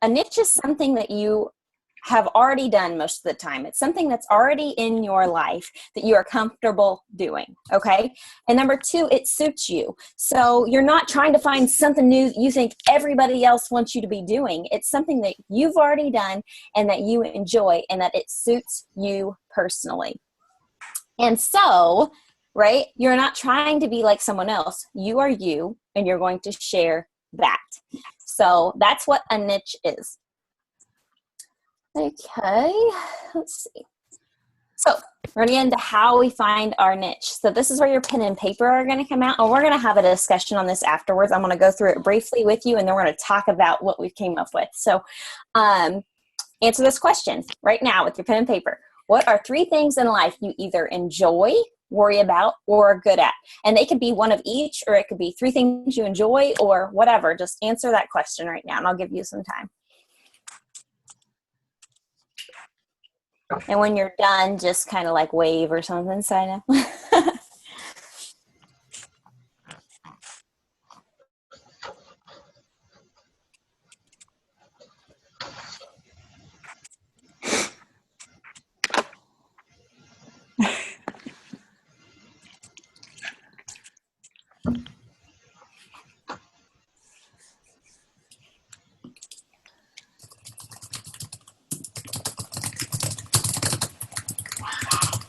a niche is something that you have already done most of the time. It's something that's already in your life that you are comfortable doing. Okay. And number two, it suits you. So you're not trying to find something new that you think everybody else wants you to be doing. It's something that you've already done and that you enjoy and that it suits you personally. And so, right, you're not trying to be like someone else. You are you, and you're going to share that. So that's what a niche is. Okay, let's see. So we're going to get into how we find our niche. So this is where your pen and paper are going to come out, and we're going to have a discussion on this afterwards. I'm going to go through it briefly with you, and then we're going to talk about what we came up with. So answer this question right now with your pen and paper. What are 3 things in life you either enjoy, worry about, or are good at? And they could be one of each, or it could be 3 things you enjoy or whatever. Just answer that question right now, and I'll give you some time. And when you're done, just kind of like wave or something, sign up.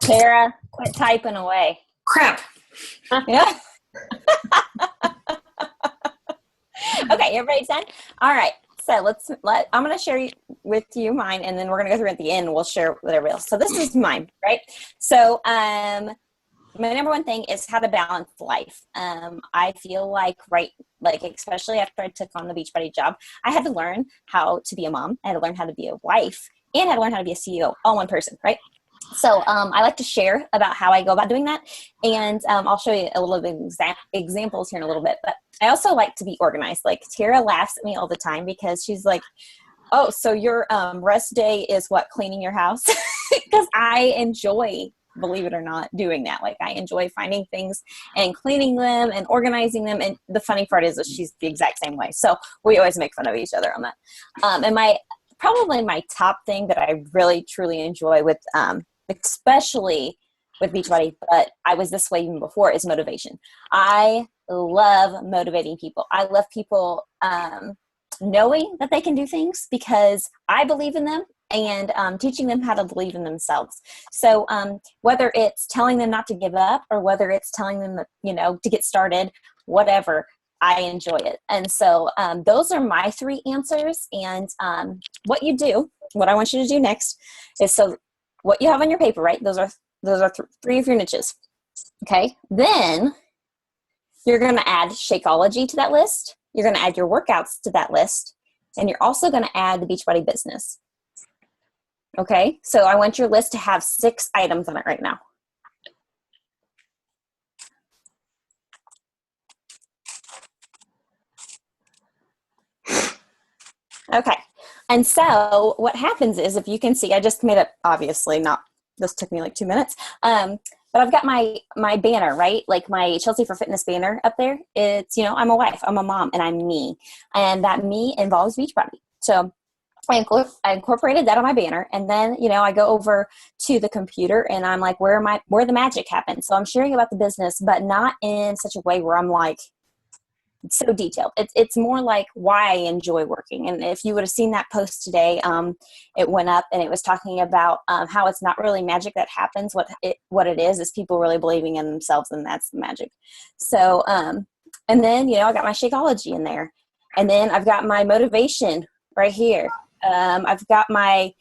Tara, quit typing away. Crap. Yeah. Okay, everybody's done? All right. So I'm going to share with you mine, and then we're going to go through at the end, and we'll share with everybody else. So this is mine, right? So my number one thing is how to balance life. I feel like especially after I took on the Beachbody job, I had to learn how to be a mom. I had to learn how to be a wife, and I had to learn how to be a CEO, all one person, right? So I like to share about how I go about doing that, and I'll show you a little bit of examples here in a little bit. But I also like to be organized. Like Tara laughs at me all the time because she's like, "Oh, so your rest day is what, cleaning your house?" Because I enjoy, believe it or not, doing that. Like I enjoy finding things and cleaning them and organizing them. And the funny part is that she's the exact same way. So we always make fun of each other on that. And probably my top thing that I really truly enjoy with especially with Beachbody, but I was this way even before, is motivation. I love motivating people. I love people knowing that they can do things because I believe in them, and teaching them how to believe in themselves. So whether it's telling them not to give up, or whether it's telling them that, to get started, whatever, I enjoy it. And so those are my 3 answers. And what I want you to do next is, so what you have on your paper, right? Those are 3 of your niches. Okay. Then you're going to add Shakeology to that list. You're going to add your workouts to that list. And you're also going to add the Beachbody business. Okay. So I want your list to have 6 items on it right now. Okay. And so what happens is, if you can see, I just made it, obviously not, this took me like 2 minutes. But I've got my banner, right? Like my Chelsea for Fitness banner up there. It's, I'm a wife, I'm a mom, and I'm me. And that me involves Beachbody. So I incorporated that on my banner. And then, I go over to the computer and I'm like, where the magic happens. So I'm sharing about the business, but not in such a way where I'm like, so detailed. It's more like why I enjoy working. And if you would have seen that post today, it went up and it was talking about how it's not really magic that happens. What it is people really believing in themselves, and that's the magic. So, and then, I got my Shakeology in there, and then I've got my motivation right here. I've got my,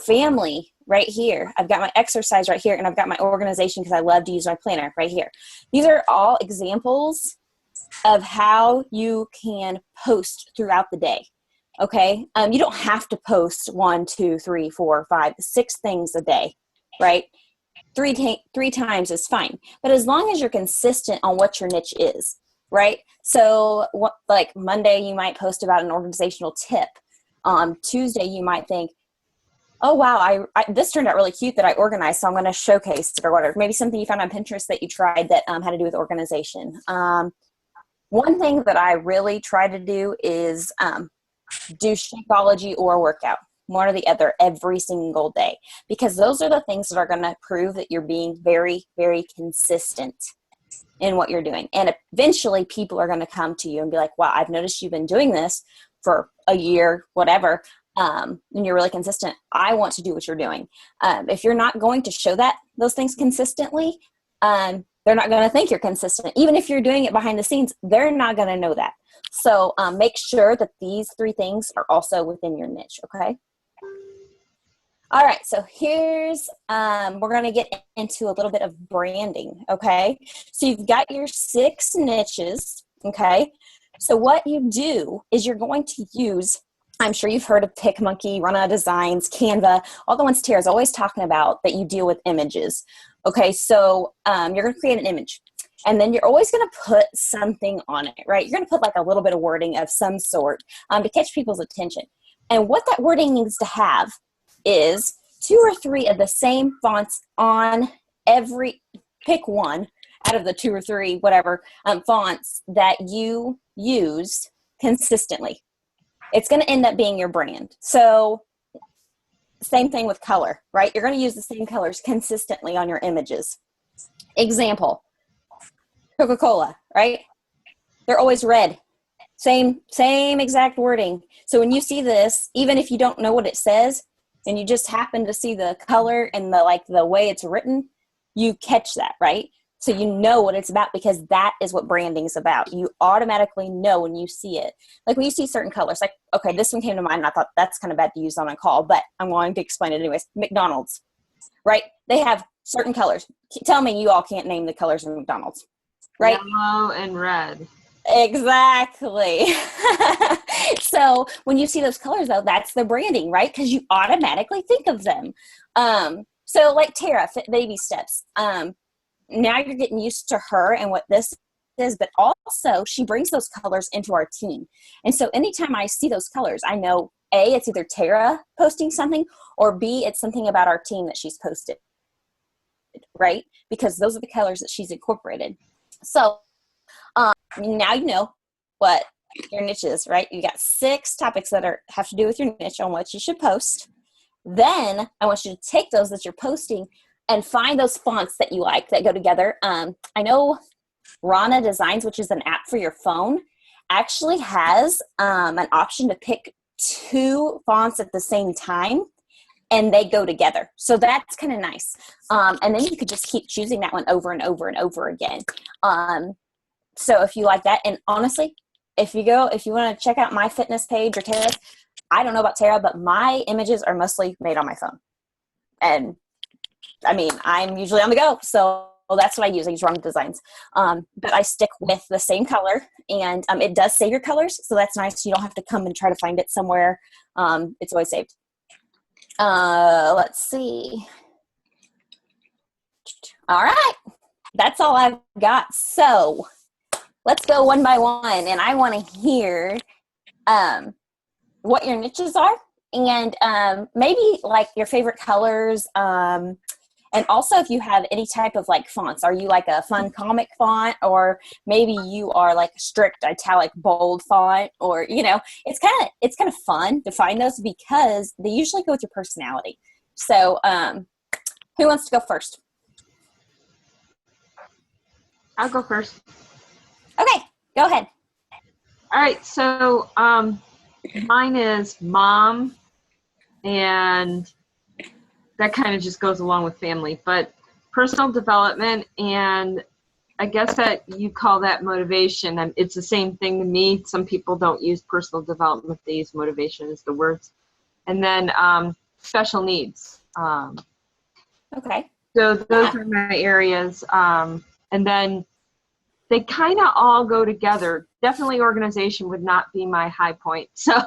family right here. I've got my exercise right here, and I've got my organization because I love to use my planner right here. These are all examples of how you can post throughout the day. Okay. You don't have to post 1, 2, 3, 4, 5, 6 things a day, right? Three times is fine. But as long as you're consistent on what your niche is, right? So like Monday, you might post about an organizational tip. Tuesday, you might think, oh, wow, this turned out really cute that I organized, so I'm going to showcase it or whatever. Maybe something you found on Pinterest that you tried that had to do with organization. One thing that I really try to do is do Shakeology or workout, one or the other, every single day, because those are the things that are going to prove that you're being very, very consistent in what you're doing. And eventually people are going to come to you and be like, wow, I've noticed you've been doing this for a year, whatever. And you're really consistent. I want to do what you're doing. If you're not going to show those things consistently, they're not going to think you're consistent. Even if you're doing it behind the scenes, they're not going to know that. So make sure that these 3 things are also within your niche. Okay. All right. So here's, we're going to get into a little bit of branding. Okay. So you've got your 6 niches. Okay. So what you do is you're going to use, I'm sure you've heard of PicMonkey, Run Designs, Canva, all the ones Tara's always talking about that you deal with images. Okay, so you're going to create an image, and then you're always going to put something on it, right? You're going to put like a little bit of wording of some sort to catch people's attention. And what that wording needs to have is 2 or 3 of the same fonts on pick one out of the 2 or 3, whatever, fonts that you use consistently. It's going to end up being your brand. So same thing with color, right? You're going to use the same colors consistently on your images. Example, Coca-Cola, right? They're always red. Same exact wording. So when you see this, even if you don't know what it says, and you just happen to see the color and the way it's written, you catch that, right? So you know what it's about, because that is what branding is about. You automatically know when you see it. Like when you see certain colors, like, okay, this one came to mind and I thought that's kind of bad to use on a call, but I'm going to explain it anyways. McDonald's, right? They have certain colors. Tell me you all can't name the colors of McDonald's, right? Yellow and red. Exactly. So when you see those colors, though, that's the branding, right? Because you automatically think of them. So like Tara, Fit Baby Steps. Now you're getting used to her and what this is, but also she brings those colors into our team. And so anytime I see those colors, I know A, it's either Tara posting something, or B, it's something about our team that she's posted, right? Because those are the colors that she's incorporated. So now you know what your niche is, right? You got 6 topics that have to do with your niche on what you should post. Then I want you to take those that you're posting and find those fonts that you like that go together. I know Rana Designs, which is an app for your phone, actually has an option to pick 2 fonts at the same time, and they go together. So that's kind of nice. And then you could just keep choosing that one over and over and over again. So if you like that, and honestly, if you want to check out my fitness page or Tara's, I don't know about Tara, but my images are mostly made on my phone. And I mean, I'm usually on the go, so that's what I use. I use Rana Designs. But I stick with the same color, and it does save your colors, so that's nice. You don't have to come and try to find it somewhere. It's always saved. Let's see. All right. That's all I've got. So let's go one by one, and I want to hear what your niches are, and maybe like your favorite colors, and also if you have any type of like fonts. Are you like a fun comic font, or maybe you are like a strict italic bold font, or it's kind of fun to find those because they usually go with your personality. So who wants to go first? I'll go first. Okay, go ahead. All right, so mine is mom, and that kind of just goes along with family, but personal development, and I guess that you call that motivation, and it's the same thing to me. Some people don't use personal development, they use motivation as the words. And then special needs. Okay. So those are my areas. And then they kind of all go together. Definitely organization would not be my high point. So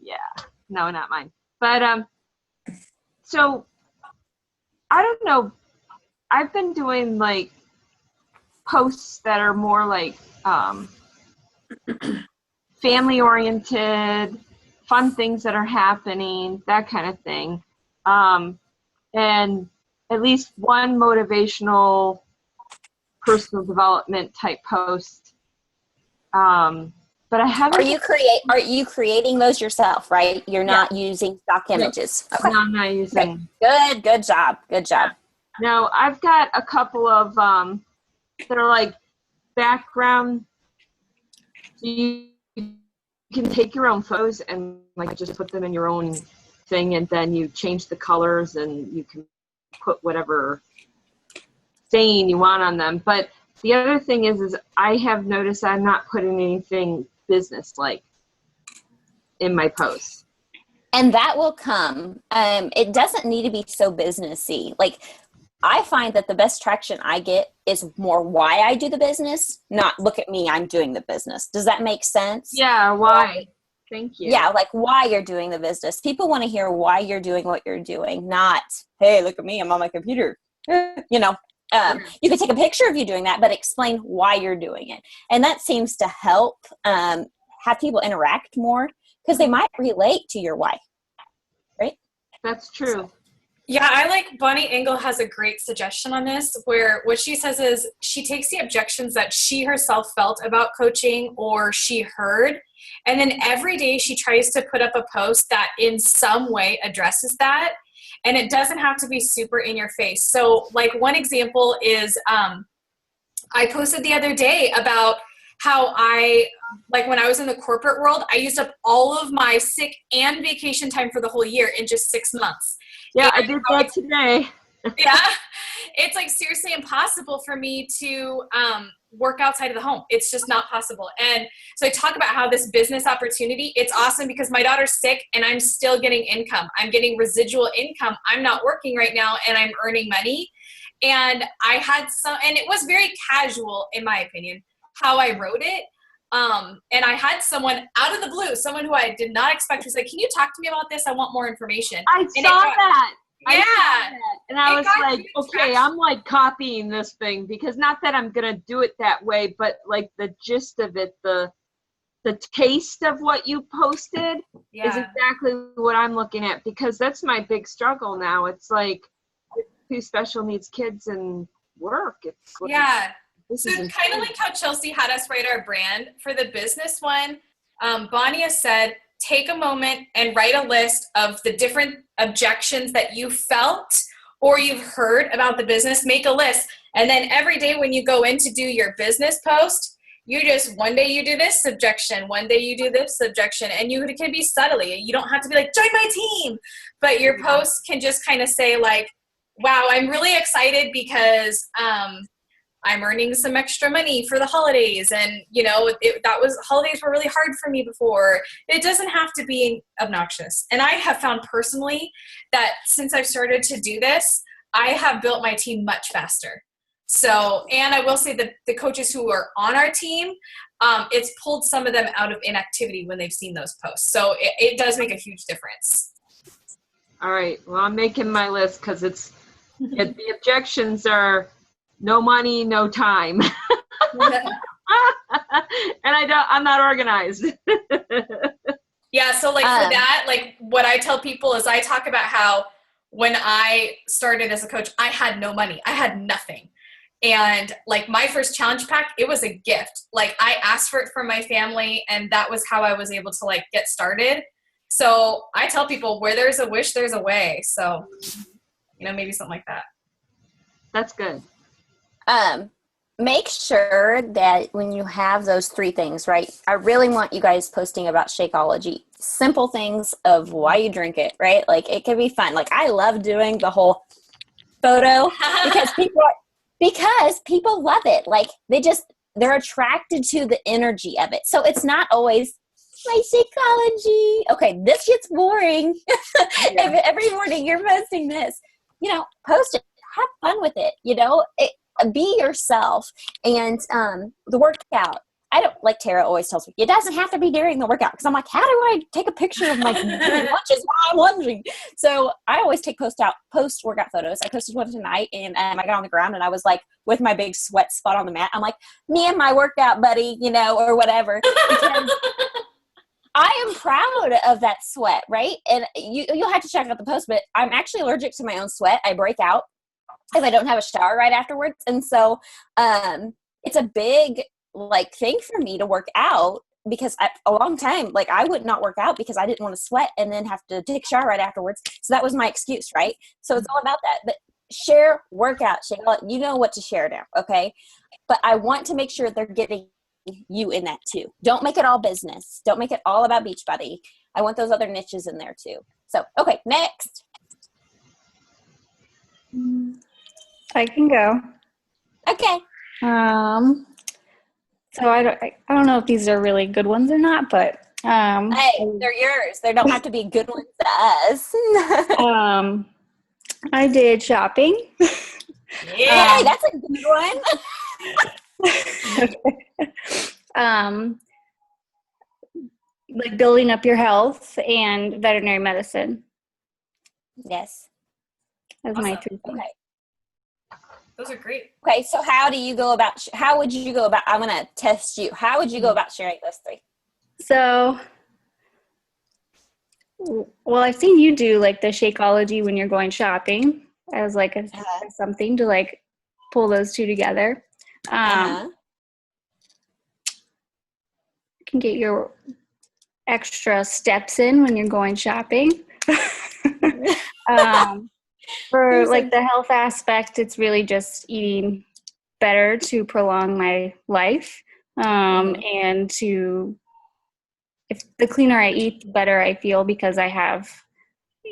yeah, no, not mine. But so I don't know. I've been doing like posts that are more like family oriented, fun things that are happening, that kind of thing. And at least one motivational personal development type post but I haven't. Are you creating those yourself, right? You're not using stock images. Okay. No, I'm not using. Okay. Good job. Now I've got a couple of that are like background. So you can take your own photos and like just put them in your own thing, and then you change the colors and you can put whatever stain you want on them. But the other thing is I have noticed I'm not putting anything business-like in my posts. And that will come. It doesn't need to be so businessy. Like, I find that the best traction I get is more why I do the business, not look at me, I'm doing the business. Does that make sense? Yeah, why? Thank you. Yeah, like why you're doing the business. People want to hear why you're doing what you're doing, not, hey, look at me, I'm on my computer. You know, you can take a picture of you doing that, but explain why you're doing it. And that seems to help have people interact more because they might relate to your why, right? That's true. Yeah, I like Bonnie Engel has a great suggestion on this where what she says is she takes the objections that she herself felt about coaching or she heard, and then every day she tries to put up a post that in some way addresses that, and it doesn't have to be super in your face. So like one example is I posted the other day about how like when I was in the corporate world, I used up all of my sick and vacation time for the whole year in just 6 months. Yeah, I did that today. Yeah, it's like seriously impossible for me to work outside of the home. It's just not possible. And so I talk about how this business opportunity, it's awesome because my daughter's sick and I'm still getting income. I'm getting residual income. I'm not working right now and I'm earning money. And I had and it was very casual in my opinion, how I wrote it. And I had someone out of the blue, someone who I did not expect was like, can you talk to me about this? I want more information. I saw that. Yeah. And I was like, okay, I'm like copying this thing because not that I'm going to do it that way, but like the gist of it, the taste of what you posted is exactly what I'm looking at because that's my big struggle now. It's like 2 special needs kids and work. It's like, So kind of like how Chelsea had us write our brand for the business one, Bonnie has said, take a moment and write a list of the different objections that you felt or you've heard about the business. Make a list. And then every day when you go in to do your business post, you just, one day you do this objection, one day you do this objection, and it can be subtly. You don't have to be like, join my team. But your post can just kind of say like, wow, I'm really excited because I'm earning some extra money for the holidays. And, you know, holidays were really hard for me before. It doesn't have to be obnoxious. And I have found personally that since I've started to do this, I have built my team much faster. So, and I will say that the coaches who are on our team, it's pulled some of them out of inactivity when they've seen those posts. So it does make a huge difference. All right. Well, I'm making my list because the objections are no money, no time. And I'm not organized. Yeah. So like for that, like what I tell people is I talk about how when I started as a coach, I had no money. I had nothing. And like my first challenge pack, it was a gift. Like I asked for it from my family and that was how I was able to like get started. So I tell people where there's a wish, there's a way. So, you know, maybe something like that. That's good. Make sure that when you have those 3 things, right? I really want you guys posting about Shakeology. Simple things of why you drink it, right? Like it can be fun. Like I love doing the whole photo because people love it. Like they're attracted to the energy of it. So it's not always my Shakeology. Okay, this gets boring. If every morning you're posting this, you know, post it. Have fun with it. You know, be yourself. And the workout, I don't, like Tara always tells me, it doesn't have to be during the workout. Because I'm like, how do I take a picture of my lunches while I'm lunging? So I always take post-workout photos. I posted one tonight, and I got on the ground, and I was like, with my big sweat spot on the mat, I'm like, me and my workout buddy, you know, or whatever. Because I am proud of that sweat, right? And you'll have to check out the post, but I'm actually allergic to my own sweat. I break out if I don't have a shower right afterwards. And so it's a big like thing for me to work out because a long time, like I would not work out because I didn't want to sweat and then have to take a shower right afterwards. So that was my excuse, right? So it's all about that. But share workout, share, you know what to share now, okay? But I want to make sure they're getting you in that too. Don't make it all business. Don't make it all about Beachbody. I want those other niches in there too. So, okay, next. I can go. Okay. So I don't know if these are really good ones or not, but Hey, they're yours. They don't have to be good ones to us. I did shopping. Yeah. Hey, that's a good one. Like building up your health and veterinary medicine. Yes. That's my Awesome. 3 things. Okay. Those are great. Okay, so how would you go about, I'm going to test you. How would you go about sharing those 3? So, well, I've seen you do like the Shakeology when you're going shopping as like something to like pull those 2 together. You can get your extra steps in when you're going shopping. For like the health aspect, it's really just eating better to prolong my life. And if the cleaner I eat, the better I feel because I have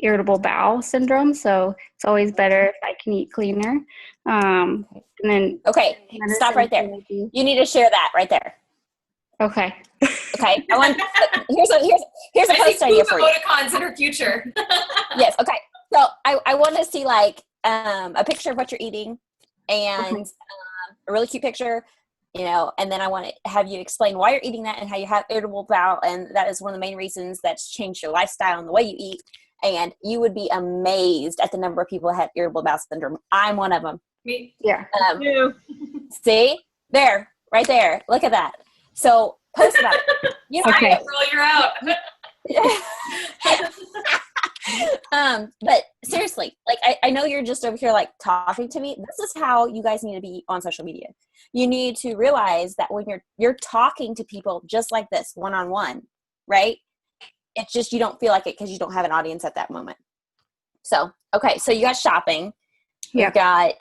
irritable bowel syndrome. So it's always better if I can eat cleaner. And then Okay, stop right there. You need to share that right there. Okay. Okay, I want. Here's a I post see idea food for you. emoticons in her future. Yes. Okay. So I want to see like a picture of what you're eating and a really cute picture, and then I want to have you explain why you're eating that and how you have irritable bowel, and that is one of the main reasons that's changed your lifestyle and the way you eat. And you would be amazed at the number of people that have irritable bowel syndrome. I'm one of them. Me. Yeah. See there, right there. Look at that. So post about it. Okay. Girl, you're out. But seriously, like I know you're just over here like talking to me. This is how you guys need to be on social media. You need to realize that when you're talking to people just like this, one-on-one, right? It's just you don't feel like it because you don't have an audience at that moment. So, okay, so you got shopping. Yeah. You've got,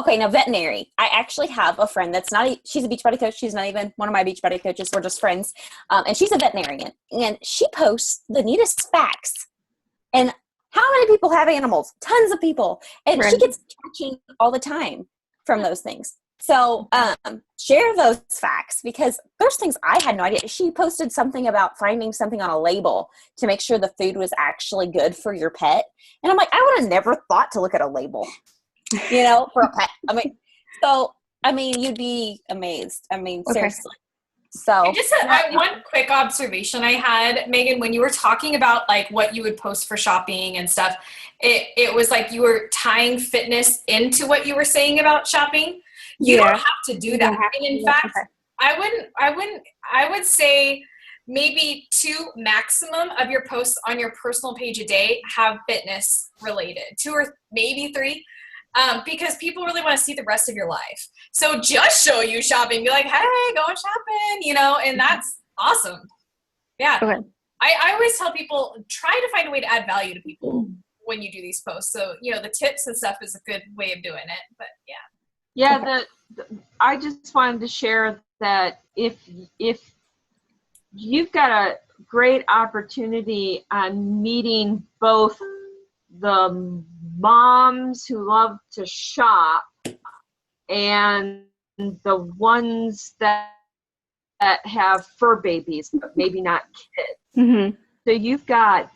now veterinary. I actually have a friend that's she's a Beachbody coach. She's not even one of my Beachbody coaches. We're just friends. And she's a veterinarian. And she posts the neatest facts. And how many people have animals? Tons of people. And she gets attention all the time from those things. So share those facts because there's things I had no idea. She posted something about finding something on a label to make sure the food was actually good for your pet. And I'm like, I would have never thought to look at a label, for a pet. You'd be amazed. Seriously. So Just one quick observation I had, Megan, when you were talking about like what you would post for shopping and stuff, it was like you were tying fitness into what you were saying about shopping. You don't have to do that. And in fact, I would say maybe 2 maximum of your posts on your personal page a day have fitness related, 2 or maybe 3. Because people really want to see the rest of your life. So just show you shopping, be like, hey, go shopping, and that's awesome. Yeah. Okay. I always tell people, try to find a way to add value to people when you do these posts. So, the tips and stuff is a good way of doing it, but yeah. Yeah, I just wanted to share that if you've got a great opportunity on meeting both the moms who love to shop and the ones that have fur babies, but maybe not kids. Mm-hmm. So you've got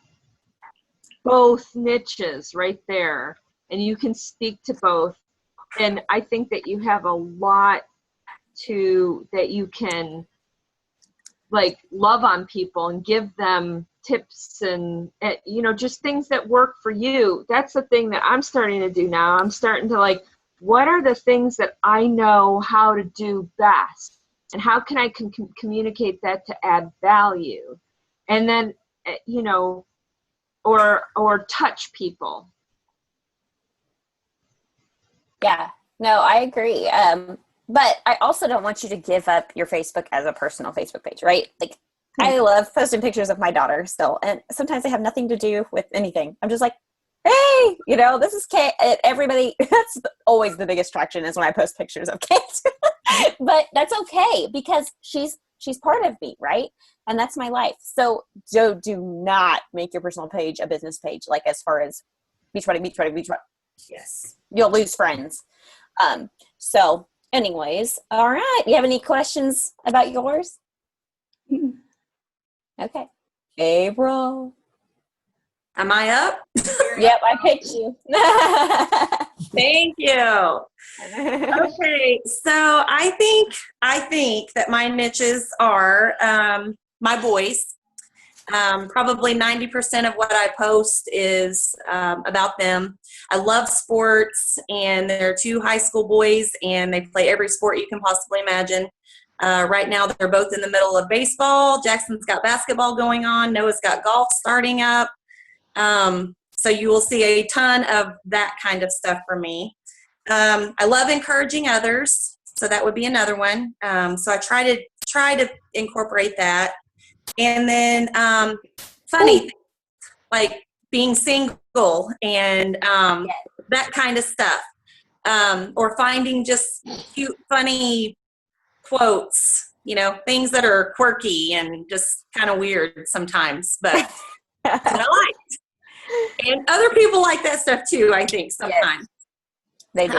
both niches right there, and you can speak to both. And I think that you have a lot that you can like love on people and give them tips and just things that work for you. That's the thing that I'm starting to do now. I'm starting to like, what are the things that I know how to do best, and how can I communicate that to add value, and then or touch people. Yeah, no, I agree. But I also don't want you to give up your Facebook as a personal Facebook page, right? Like, I love posting pictures of my daughter still. And sometimes they have nothing to do with anything. I'm just like, hey, this is Kate. Everybody, that's always the biggest attraction is when I post pictures of Kate. But that's okay because she's part of me, right? And that's my life. So do not make your personal page a business page, like as far as Beachbody. Yes. You'll lose friends. So anyways, all right. You have any questions about yours? Okay. April. Am I up? Yep, I picked you. Thank you. Okay, so I think that my niches are my boys. Probably 90% of what I post is about them. I love sports, and they're 2 high school boys, and they play every sport you can possibly imagine. Right now, they're both in the middle of baseball. Jackson's got basketball going on. Noah's got golf starting up. So you will see a ton of that kind of stuff from me. I love encouraging others, so that would be another one. So I try to incorporate that. And then funny things, like being single and that kind of stuff. Or finding just cute, funny quotes, things that are quirky and just kind of weird sometimes, but that I like. And other people like that stuff too, I think, sometimes. Yes, they do.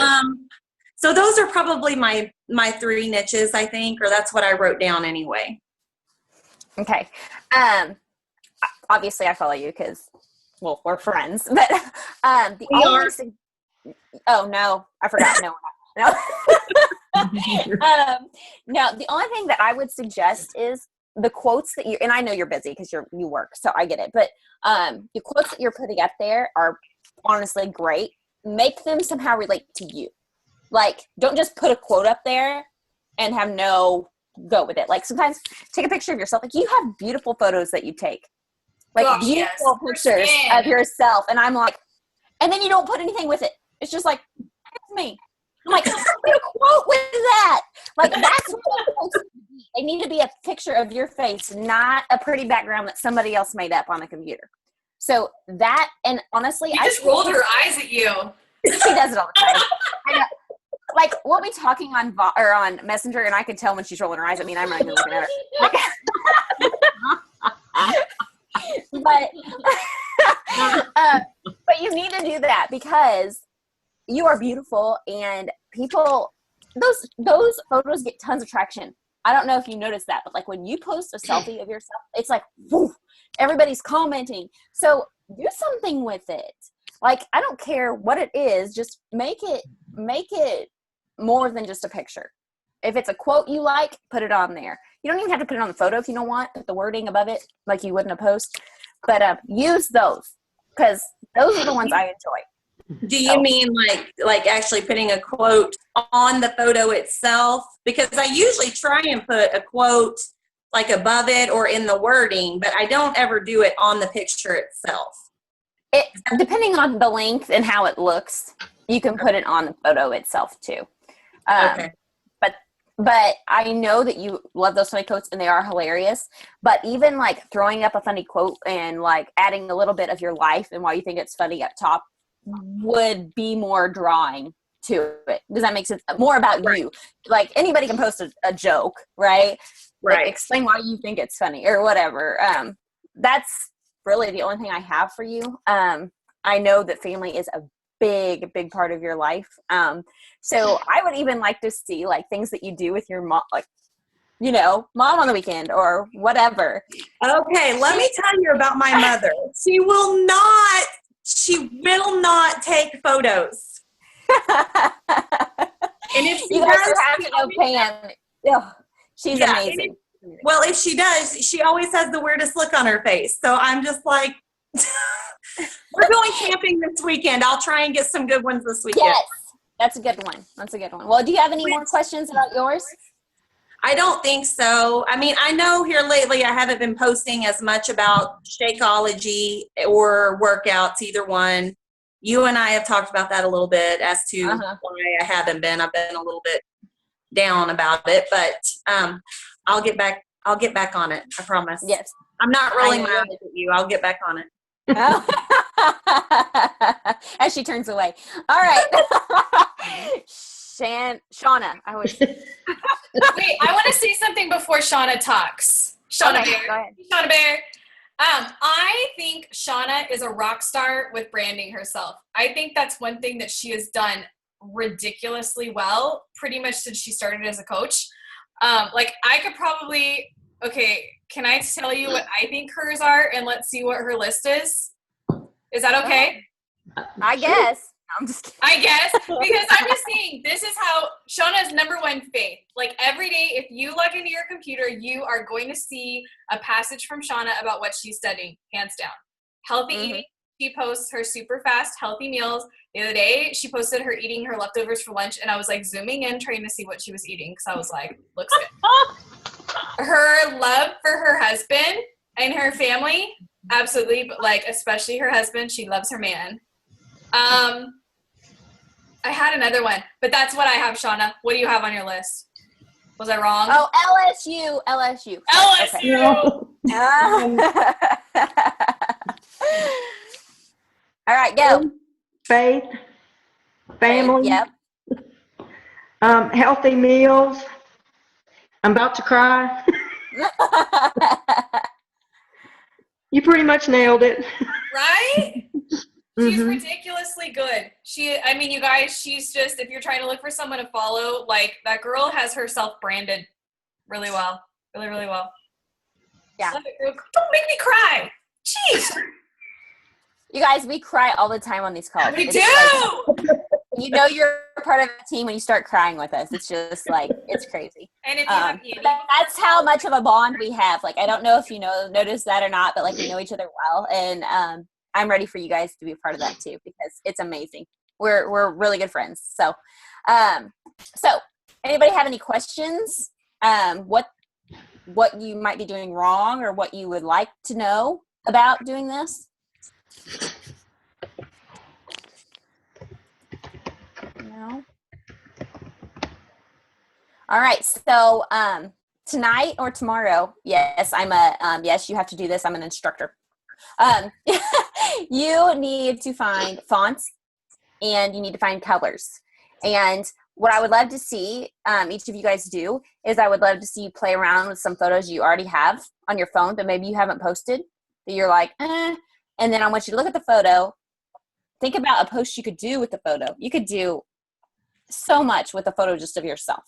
So those are probably my 3 niches, I think, or that's what I wrote down anyway. Okay. Obviously I follow you because, well, we're friends, but oh no, I forgot. No. No, the only thing that I would suggest is the quotes that and I know you're busy because you work, so I get it, but the quotes that you're putting up there are honestly great. Make them somehow relate to you. Like, don't just put a quote up there and have no go with it. Like, sometimes take a picture of yourself. Like, you have beautiful photos that you take, like beautiful pictures of yourself, and I'm like, and then you don't put anything with it. It's just like, it's me. I'm like, put a quote with that. Like, that's what the quotes need to be. They need to be a picture of your face, not a pretty background that somebody else made up on a computer. So that, and honestly, I just rolled her eyes at you. She does it all the time. I know. Like, we'll be talking on Messenger, and I can tell when she's rolling her eyes at me, and I'm not even looking at her. But you need to do that because you are beautiful, and people, those photos get tons of traction. I don't know if you noticed that, but like when you post a selfie of yourself, it's like, whoo, everybody's commenting. So do something with it. Like, I don't care what it is, just make it more than just a picture. If it's a quote you like, put it on there. You don't even have to put it on the photo if you don't want. Put the wording above it like you would in a post. But use those because those are the ones I enjoy. Do you mean like actually putting a quote on the photo itself? Because I usually try and put a quote like above it or in the wording, but I don't ever do it on the picture itself. It depending on the length and how it looks, you can put it on the photo itself too. Okay. But I know that you love those funny quotes and they are hilarious. But even like throwing up a funny quote and like adding a little bit of your life and why you think it's funny up top would be more drawing to it. Does that make sense? More about you. Like anybody can post a joke, right? Right. Like, explain why you think it's funny or whatever. That's really the only thing I have for you. I know that family is a big part of your life. So I would even like to see like things that you do with your mom, like, mom on the weekend or whatever. Okay, let me tell you about my mother. She will not take photos. And if she You guys does, have to know Pam. Ugh, she's amazing. Well, if she does, she always has the weirdest look on her face. So I'm just like, we're going camping this weekend. I'll try and get some good ones this weekend. Yes, that's a good one. Well, do you have any more questions about yours? I don't think so. I mean, I know here lately I haven't been posting as much about Shakeology or workouts, either one. You and I have talked about that a little bit as to why I haven't been. I've been a little bit down about it, but I'll get back I'll get back on it. I promise. Yes. I'm not rolling I my know. eyes at you. I'll get back on it. As she turns away. All right. Shauna. I always. Wait, I want to say something before Shauna talks. Shauna Okay, Bear. go ahead. Shauna Bear. I think Shauna is a rock star with branding herself. I think that's one thing that she has done ridiculously well, pretty much since she started as a coach. Like I could probably, okay, can I tell you what I think hers are and let's see what her list is? Is that okay? I guess. I'm just kidding. I guess, because I'm just saying, this is how Shauna's number one faith. Like every day, if you log into your computer, you are going to see a passage from Shauna about what she's studying, hands down. Healthy eating. She posts her super fast, healthy meals. The other day, she posted her eating her leftovers for lunch, and I was like zooming in, trying to see what she was eating, because I was like, looks good. Her love for her husband and her family, absolutely, but like especially her husband, she loves her man. I had another one, but that's what I have, Shauna. What do you have on your list? Was I wrong? Oh, LSU. LSU. LSU. All right, go. Faith, family, Yep. healthy meals. I'm about to cry. You pretty much nailed it. Right? She's Mhm. ridiculously good. I mean, you guys, she's just, if you're trying to look for someone to follow, like that girl has herself branded really well. Really, really well. Yeah. Love it, girl. Don't make me cry. Jeez. You guys, we cry all the time on these calls. We It's do. like, you know you're part of a team when you start crying with us. It's just like, it's crazy. And if you have Andy, That's how much of a bond we have. Like, I don't know if you notice that or not, but like we know each other well. And I'm ready for you guys to be a part of that too, because it's amazing. We're really good friends. So anybody have any questions? What you might be doing wrong or what you would like to know about doing this? No. All right. So tonight or tomorrow, yes, yes, you have to do this. I'm an instructor. You need to find fonts and you need to find colors. And what I would love to see each of you guys do is I would love to see you play around with some photos you already have on your phone that maybe you haven't posted, that you're like, and then I want you to look at the photo. Think about a post you could do with the photo. You could do so much with a photo just of yourself,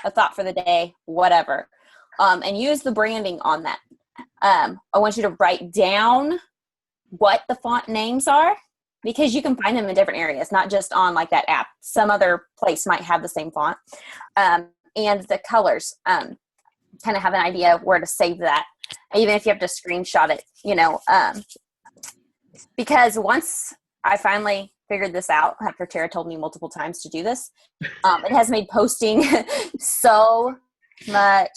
a thought for the day, whatever, and use the branding on that. I want you to write down what the font names are, because you can find them in different areas, not just on like that app. Some other place might have the same font. And the colors, kind of have an idea of where to save that, even if you have to screenshot it, because once I finally figured this out, after Tara told me multiple times to do this, it has made posting so much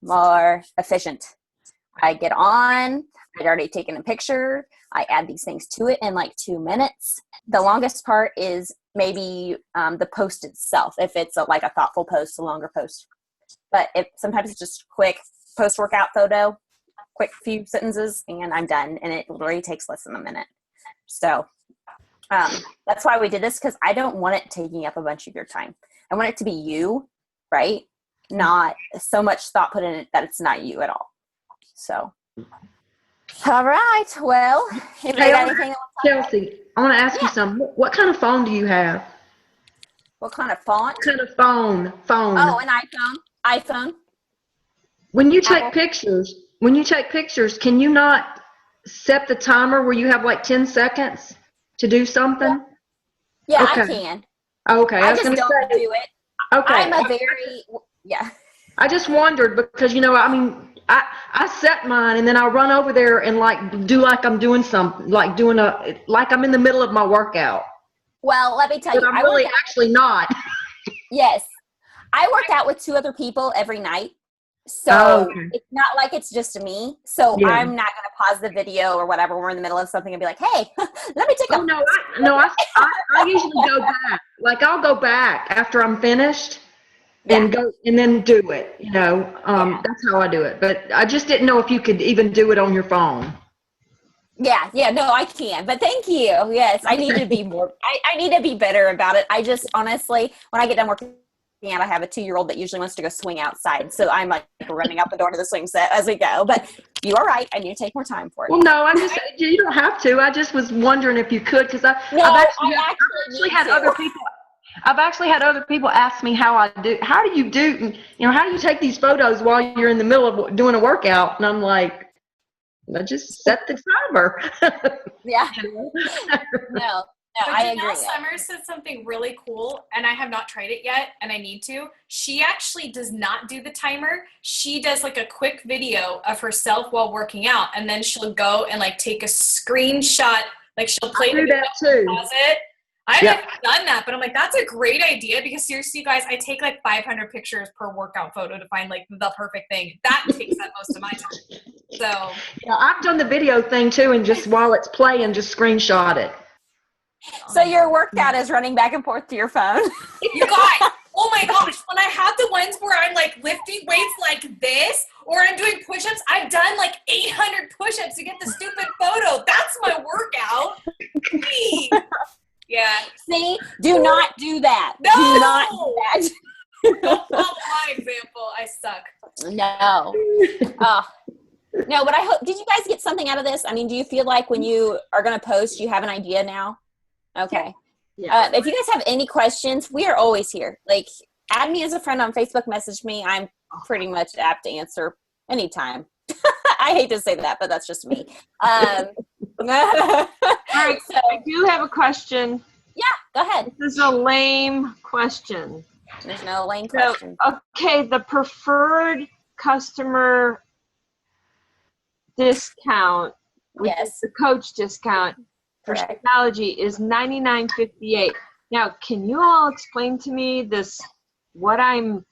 more efficient. I get on, I'd already taken a picture, I add these things to it in like 2 minutes. The longest part is maybe the post itself, if it's like a thoughtful post, a longer post. But sometimes it's just quick post-workout photo, quick few sentences, and I'm done. And it literally takes less than a minute. So that's why we did this, because I don't want it taking up a bunch of your time. I want it to be you, right? Not so much thought put in it that it's not you at all. So, all right. Well, anybody got anything else? Chelsea, I want to ask you something. What kind of phone do you have? What kind of font? What kind of phone? Oh, an iPhone. When you take Apple. pictures, can you not set the timer where you have like 10 seconds to do something? Yeah, Okay. I can. Okay, I was just gonna don't say, do it. okay. I'm a very, yeah. I just wondered because, I set mine and then I run over there and like do like I'm doing something, like like I'm in the middle of my workout. Well, let me tell But you, I'm I really work out, actually not. yes. I work out with 2 other people every night. So Oh, okay. it's not like it's just me. So Yeah. I'm not going to pause the video or whatever. We're in the middle of something and be like, hey, let me take Oh, I usually go back. Like I'll go back after I'm finished and go and then do it. That's how I do it. But I just didn't know if you could even do it on your phone. Yeah, no, I can. But thank you. Yes, I need to be more, I need to be better about it. I just honestly, when I get done working out, I have a 2-year-old that usually wants to go swing outside. So I'm like running out the door to the swing set as we go. But you are right. I need to take more time for it. Well, no, you don't have to. I just was wondering if you could, because I've actually had other people. I've actually had other people ask me how do you take these photos while you're in the middle of doing a workout? And I'm like, I just set the timer. Yeah. No, But I agree. Janelle Summers said something really cool, and I have not tried it yet, and I need to. She actually does not do the timer. She does like a quick video of herself while working out, and then she'll go and like take a screenshot. Like she'll play the video, pause it. I haven't done that, but I'm like, that's a great idea, because seriously, you guys, I take like 500 pictures per workout photo to find like the perfect thing. That takes up most of my time. So yeah, I've done the video thing too, and just while it's playing, just screenshot it. So your workout is running back and forth to your phone. you guys, oh my gosh, when I have the ones where I'm like lifting weights like this, or I'm doing push-ups, I've done like 800 push-ups to get the stupid photo. That's my workout. Please. Yeah. See, do not do that. No! Do not do that. Don't follow my example. I suck. No. No, but I hope, did you guys get something out of this? I mean, do you feel like when you are going to post, you have an idea now? Okay. Yeah. If you guys have any questions, we are always here. Like, add me as a friend on Facebook, message me. I'm pretty much apt to answer anytime. I hate to say that, but that's just me. All right, So, I do have a question. go ahead. This is a lame question. There's no lame So, question. okay, the preferred customer discount, which is Yes. the coach discount for Correct. Shakeology, is $99.58. Now, can you all explain to me this? What I'm,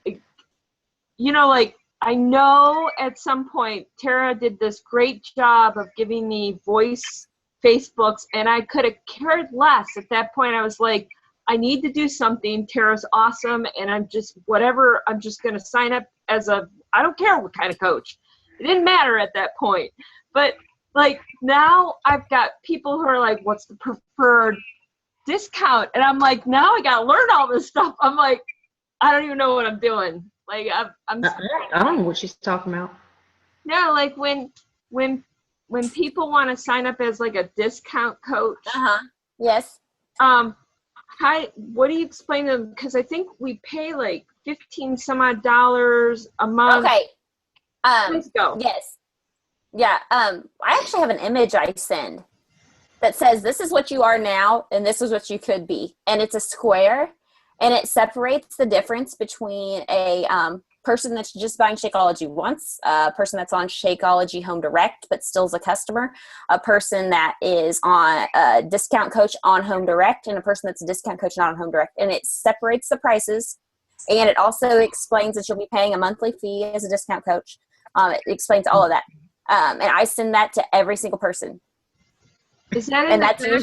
like, I know at some point Tara did this great job of giving me voice Facebooks, and I could have cared less. At that point, I was like, I need to do something. Tara's awesome, and I'm just going to sign up as I don't care what kind of coach. It didn't matter at that point. But like now I've got people who are like, what's the preferred discount? And I'm like, now I got to learn all this stuff. I'm like, I don't even know what I'm doing. Like I'm I don't know what she's talking about. no, like when people want to sign up as like a discount coach, Yes. what do you explain to them? Because I think we pay like $15 some odd a month. Okay. Let's go. Yes. Yeah. I actually have an image I send that says this is what you are now and this is what you could be. And it's a square, and it separates the difference between a person that's just buying Shakeology once, a person that's on Shakeology Home Direct but still is a customer, a person that is on a discount coach on Home Direct, and a person that's a discount coach not on Home Direct. And it separates the prices, and it also explains that you'll be paying a monthly fee as a discount coach. It explains all of that. And I send that to every single person. Is that in And the that's back?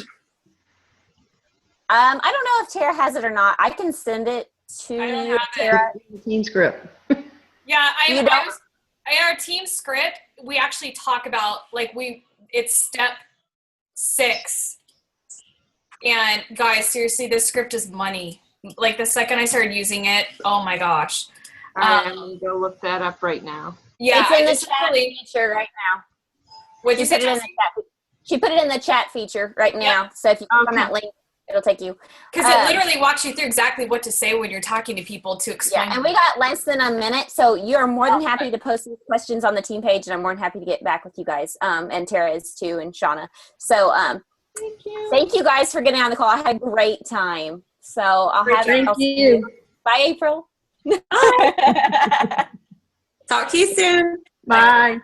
I don't know if Tara has it or not. I can send it to I don't you, have it. Tara. Team script. Yeah, You don't? in our team script, we actually talk about it's step 6. And guys, seriously, this script is money. Like the second I started using it, oh my gosh. All right, I'm going to go look that up right now. Yeah, It's in the it's chat feature right now. What'd you She say? put it in the chat. She put it in the chat feature right now. So if you click on that link, it'll take you. Because it literally walks you through exactly what to say when you're talking to people to explain. Yeah, and we got less than a minute, so you're more than happy to post these questions on the team page, and I'm more than happy to get back with you guys. And Tara is too, and Shauna. So thank you guys for getting on the call. I had a great time. So I'll Thank you. Bye, April. Talk to you soon. Bye.